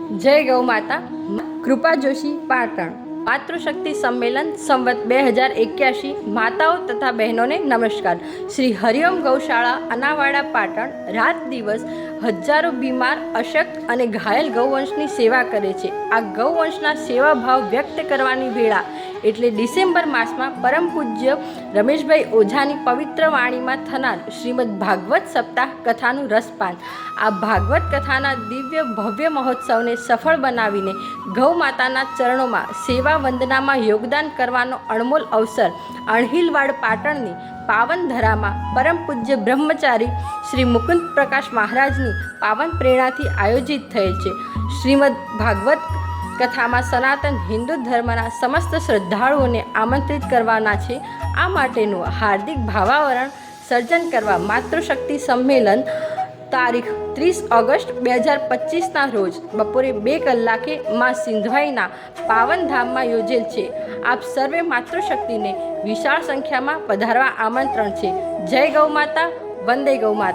જય ગૌ માતા. કૃપા જોશી, પાટણ. માતૃશક્તિ સંમેલન સંવત 2081. માતાઓ તથા બહેનોને નમસ્કાર. શ્રી હરિઓમ ગૌશાળા અનાવાડા પાટણ રાત દિવસ હજારો બીમાર, અશક્ત અને ઘાયલ ગૌવંશની સેવા કરે છે. આ ગૌવંશના સેવાભાવ વ્યક્ત કરવાની વેળા એટલે ડિસેમ્બર માસમાં પરમ પૂજ્ય રમેશભાઈ ઓઝાની પવિત્ર વાણીમાં થનાર શ્રીમદ ભાગવત સપ્તાહ કથાનું રસપાન. આ ભાગવત કથાના દિવ્ય ભવ્ય મહોત્સવને સફળ બનાવીને ગૌ માતાના ચરણોમાં સેવા વંદનામાં યોગદાન કરવાનો અણમોલ અવસર અણહિલવાડ પાટણની પાવન ધરામાં પરમ પૂજ્ય બ્રહ્મચારી શ્રી મુકુંદ પ્રકાશ મહારાજની પાવન પ્રેરણાથી આયોજિત થયેલ છે. શ્રીમદ ભાગવત કથામાં સનાતન હિન્દુ ધર્મના સમસ્ત શ્રદ્ધાળુઓને આમંત્રિત કરવાના છે. આ માટેનું હાર્દિક ભાવાવરણ સર્જન કરવા માતૃશક્તિ સંમેલન તારીખ 30 ઓગસ્ટ 2025ના રોજ બપોરે 2 કલાકે માં સિંધવાઈના પાવનધામમાં યોજેલ છે. આપ સર્વે માતૃશક્તિને વિશાળ સંખ્યામાં પધારવા આમંત્રણ છે. જય ગૌ માતા, વંદે ગૌ માતા.